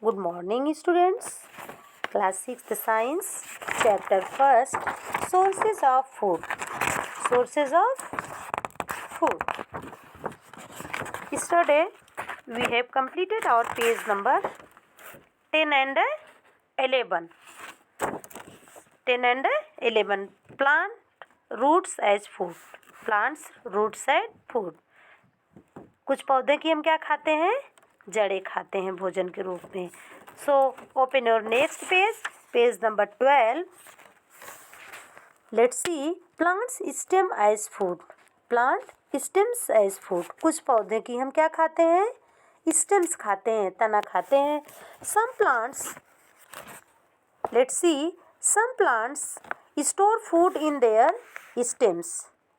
Good morning, students. Class 6th Science, Chapter 1st, Sources of Food. Sources of Food. Yesterday, we have completed our page number 10 and 11. 10 and 11. Plant roots as food. Plants, roots and food. कुछ पौधे की हम क्या खाते हैं? जड़ें खाते हैं भोजन के रूप में. So open your next page, page number 12. Let's see plants stem as food. Plant stems as food. कुछ पौधे की हम क्या खाते हैं? Stems खाते हैं, तना खाते हैं. Some plants, let's see, some plants store food in their stems.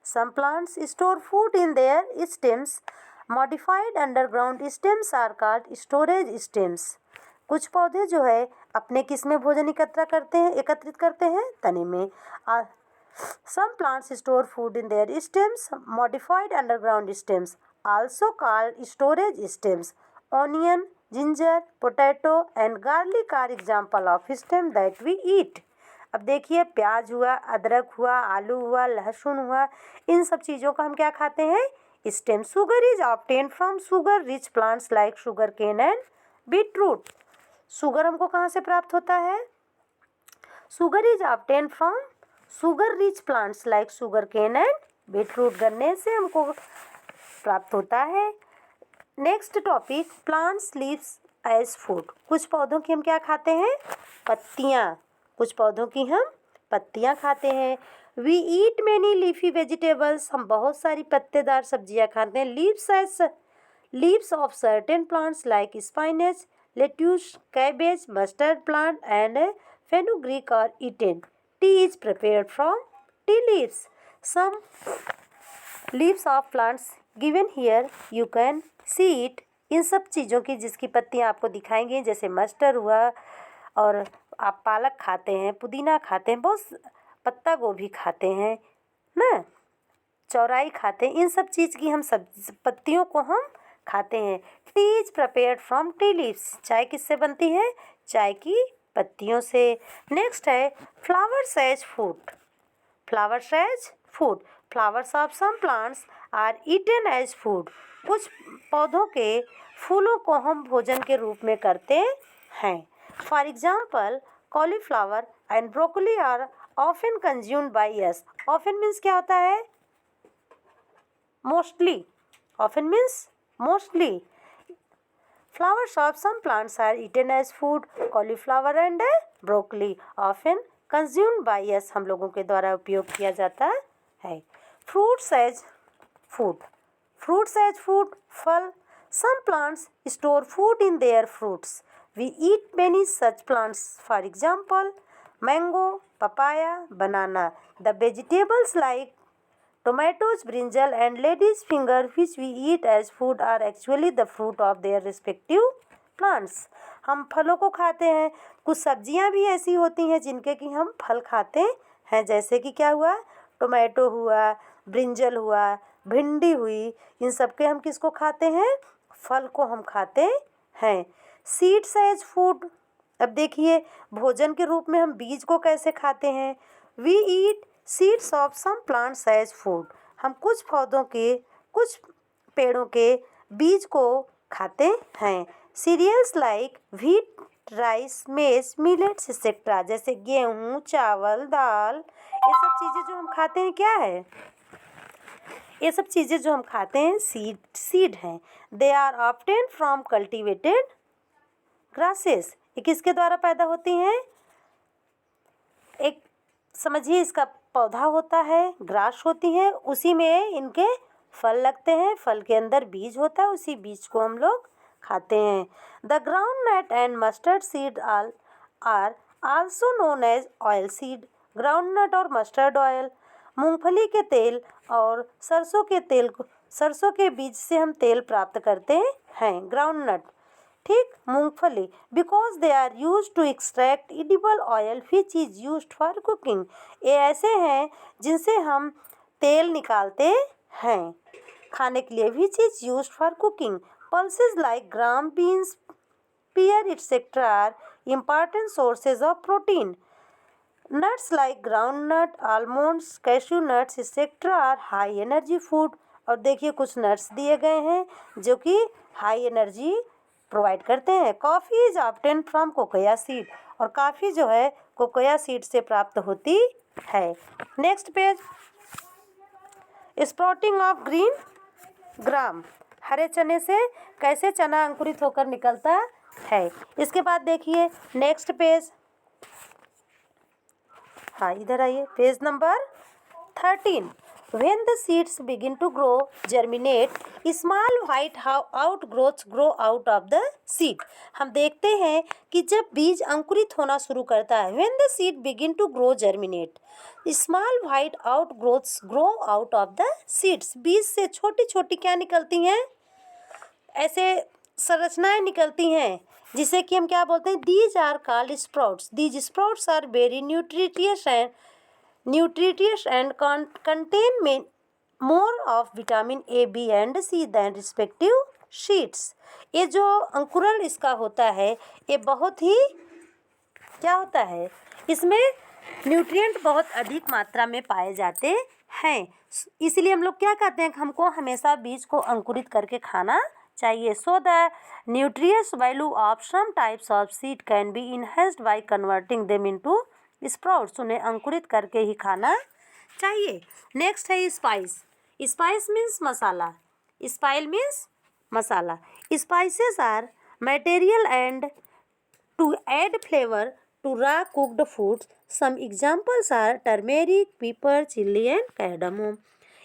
Some plants store food in their stems. Modified underground stems are called storage stems. कुछ पौधे जो है अपने किस में भोजन एकत्रित करते हैं? तने में. Some plants store food in their stems. Modified underground stems, also called storage stems. Onion, ginger, potato and garlic are example of stem that we eat. अब देखिए प्याज हुआ, अदरक हुआ, आलू हुआ, लहसुन हुआ, इन सब चीज़ों का हम क्या खाते हैं? Stem. Sugar is obtain from sugar rich plants like sugar cane and beetroot. Sugar हमको कहाँ से प्राप्त होता है? Sugar is obtain from sugar rich plants like sugar cane and beetroot. गन्ने से हमको प्राप्त होता है. Next topic plants leaves as food. कुछ पौधों की हम क्या खाते हैं? पत्तियाँ. कुछ पौधों की हम पत्तियाँ खाते हैं. We eat many leafy vegetables. हम बहुत सारी पत्तेदार सब्जियाँ खाते हैं. Leaves of certain plants like spinach, lettuce, cabbage, mustard plant and fenugreek are eaten. Tea is prepared from tea leaves. Some leaves of plants given here you can see it. इन सब चीज़ों की जिसकी पत्तियाँ आपको दिखाएंगे, जैसे मस्टर्ड हुआ, और आप पालक खाते हैं, पुदीना खाते हैं, बहुत पत्ता गोभी खाते हैं ना, चौराई खाते हैं. इन सब चीज़ की हम सब पत्तियों को हम खाते हैं. T is prepared from tea leaves. चाय किससे बनती है? चाय की पत्तियों से. नेक्स्ट है flowers as food. Flowers as food. Flowers of some plants are eaten as food. कुछ पौधों के फूलों को हम भोजन के रूप में करते हैं. For example cauliflower and broccoli are often consumed by us. Often means क्या होता है? Mostly. Often means mostly. Flowers of some plants are eaten as food. कॉलीफ्लावर एंड ब्रोकली ऑफन कंज्यूम्ड बाई अस. हम लोगों के द्वारा उपयोग किया जाता है. Fruits as food. Fruits as food. फल. Some plants store food in their fruits. We eat many such plants. For example, mango, papaya, banana. The vegetables like tomatoes, brinjal and lady's finger which we eat as food are actually the fruit of their respective plants. हम फलों को खाते हैं. कुछ सब्जियां भी ऐसी होती हैं जिनके कि हम फल खाते हैं, जैसे कि क्या हुआ? टोमेटो हुआ, ब्रिंजल हुआ, भिंडी हुई. इन सब के हम किसको खाते हैं? फल को हम खाते हैं. Seeds as food. अब देखिए भोजन के रूप में हम बीज को कैसे खाते हैं? We eat seeds of some plants as food. हम कुछ पौधों के, कुछ पेड़ों के बीज को खाते हैं. सीरियल्स लाइक व्हीट, राइस, मेज, मिलेट्स एक्सेट्रा, जैसे गेहूँ, चावल, दाल, ये सब चीज़ें जो हम खाते हैं क्या है? ये सब चीज़ें जो हम खाते हैं सीड हैं. They are obtain from cultivated grasses. ये किसके द्वारा पैदा होती हैं? एक समझिए इसका पौधा होता है, ग्रास होती है, उसी में इनके फल लगते हैं. फल के अंदर बीज होता है, उसी बीज को हम लोग खाते हैं. The groundnut and mustard seed are also known as oil seed. Groundnut और मस्टर्ड ऑयल. मूंगफली के तेल और सरसों के बीज से हम तेल प्राप्त करते हैं. ग्राउंडनट, ठीक, मूंगफली. Because they are use to extract edible oil which is used for cooking. ये ऐसे हैं जिनसे हम तेल निकालते हैं खाने के लिए. विच is used for cooking. Pulses like gram, beans, pear, etc. are important sources of protein. Nuts like groundnut, almonds, cashew nuts, etc. are high energy food. और देखिए कुछ नट्स दिए गए हैं जो कि हाई एनर्जी प्रोवाइड करते हैं. Coffee is obtain from cocoa seed. और काफ़ी जो है कोकोया सीड से प्राप्त होती है. Next page. Sprouting of green gram. हरे चने से कैसे चना अंकुरित होकर निकलता है. इसके बाद देखिए नेक्स्ट पेज. हाँ इधर आइए. Page number 13. When the seeds begin to grow, germinate, small white outgrowths grow out of the seed. हम देखते हैं कि जब बीज अंकुरित होना शुरू करता है, when the seed begin to grow, germinate, small white outgrowths grow out of the seeds. बीज से छोटी छोटी क्या निकलती हैं, ऐसे संरचनाएं निकलती हैं जिसे कि हम क्या बोलते हैं, these are called sprouts. These sprouts are very nutritious and contain more of vitamin A, B and C than respective seeds. ये जो अंकुरण इसका होता है ये बहुत ही क्या होता है, इसमें न्यूट्रिएंट बहुत अधिक मात्रा में पाए जाते हैं. इसलिए हम लोग क्या कहते हैं, हमको हमेशा बीज को अंकुरित करके खाना चाहिए. So the nutritious value of some types of seed can be enhanced by converting them into sprouts. उन्हें अंकुरित करके ही खाना चाहिए. नेक्स्ट है spice. Spice means masala. Spice means masala. Spices are material and to add flavour to raw cooked foods. Some examples are turmeric, pepper, chilli and cardamom.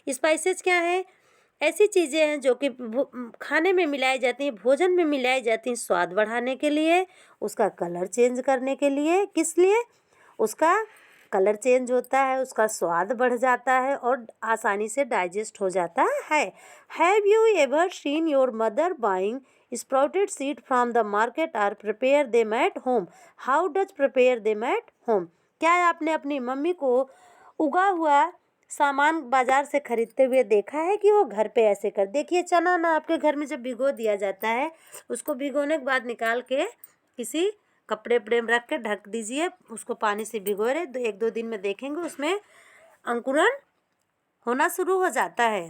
Spices क्या है, ऐसी चीज़ें हैं जो कि खाने में मिलाई जाती हैं, भोजन में मिलाई जाती हैं स्वाद बढ़ाने के लिए, उसका कलर चेंज करने के लिए. किस लिए, उसका कलर चेंज होता है, उसका स्वाद बढ़ जाता है और आसानी से डाइजेस्ट हो जाता है. Have you ever seen your mother buying sprouted seed from the market और prepare them at home. How does prepare them at home. क्या आपने अपनी मम्मी को उगा हुआ सामान बाजार से खरीदते हुए देखा है कि वो घर पे ऐसे कर. देखिए चना ना आपके घर में जब भिगो दिया जाता है, उसको भिगोने के बाद निकाल के किसी कपड़े वपड़े में रख के ढक दीजिए, उसको पानी से भिगो रहे 1-2 दिन में देखेंगे उसमें अंकुरण होना शुरू हो जाता है.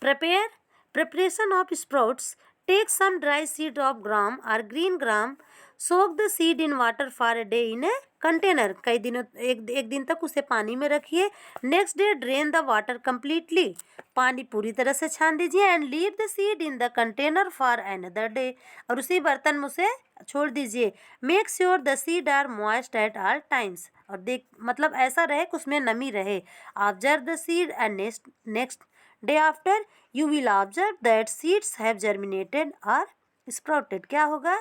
Preparation of sprouts. Take some dry seed of gram और green gram, soak the seed in water for a day in a container. कई दिनों एक दिन तक उसे पानी में रखिए. Next day drain the water completely. पानी पूरी तरह से छान दीजिए. And leave the seed in the container for another day. और उसी बर्तन में उसे छोड़ दीजिए. Make sure the seed are moist at all times. और मतलब ऐसा रहे कि उसमें नमी रहे. Observe the seed and next day after you will observe that seeds have germinated और स्प्राउटेड. क्या होगा,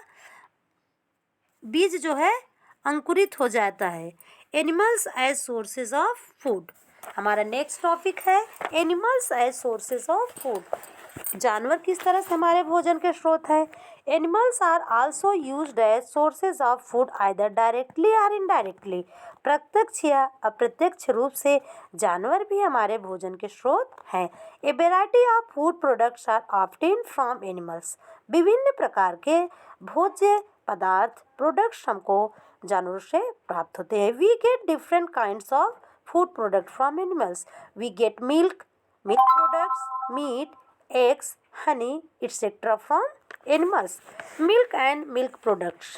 बीज जो है अंकुरित हो जाता है. Animals as sources of food. हमारा नेक्स्ट टॉपिक है animals as sources of food. जानवर किस तरह से हमारे भोजन के स्रोत है. Animals are also used as sources of food either directly और इनडायरेक्टली. प्रत्यक्ष या अप्रत्यक्ष रूप से जानवर भी हमारे भोजन के स्रोत हैं. A variety of food products are obtained from animals. विभिन्न प्रकार के भोज्य पदार्थ प्रोडक्ट्स हमको जानवरों से प्राप्त होते हैं. We get different kinds of food product from animals. We get milk products, meat, eggs, honey, etc. from animals. Milk and milk products.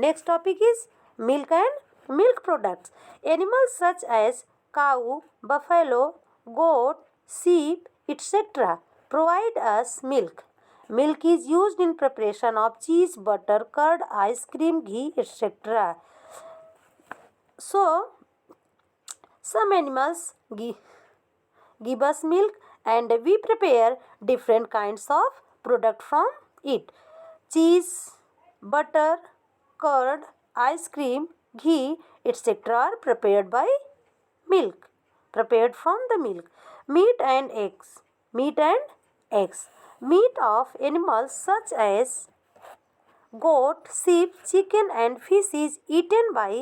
Next topic is milk and milk products. Animals such as cow, buffalo, goat, sheep, etc. provide us milk. Milk is used in preparation of cheese, butter, curd, ice cream, ghee, etc. So, some animals give us milk and we prepare different kinds of product from it. Cheese, butter, curd, ice cream, ghee, etc. are prepared by milk. Prepared from the milk. Meat and eggs. Meat and eggs. Meat of animals such as goat, sheep, chicken and fish is eaten by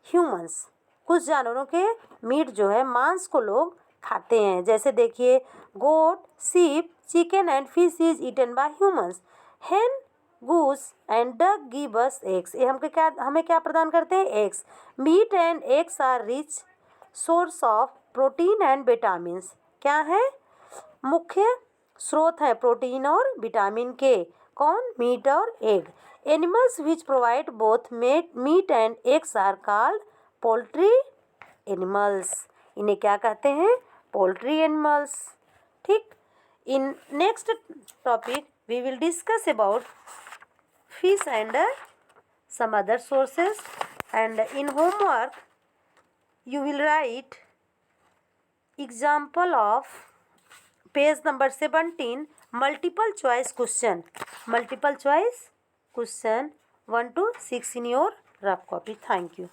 humans. कुछ जानवरों के meet जो है मांस को लोग खाते हैं. जैसे देखिए goat, sheep, chicken and fish is eaten by humans. Hen goose and duck give us eggs, ये हमें क्या प्रदान करते हैं? Eggs. Meat and eggs are rich source of protein and vitamins, क्या है? मुख्य स्रोत है प्रोटीन और विटामिन के। कौन? मीट और egg. Animals which provide both meat and eggs are called poultry animals, इन्हें क्या कहते हैं? Poultry animals. ठीक। In next topic we will discuss about fish and some other sources, and in homework you will write example of page number 17 multiple choice question 1 to 6 in your rough copy. Thank you.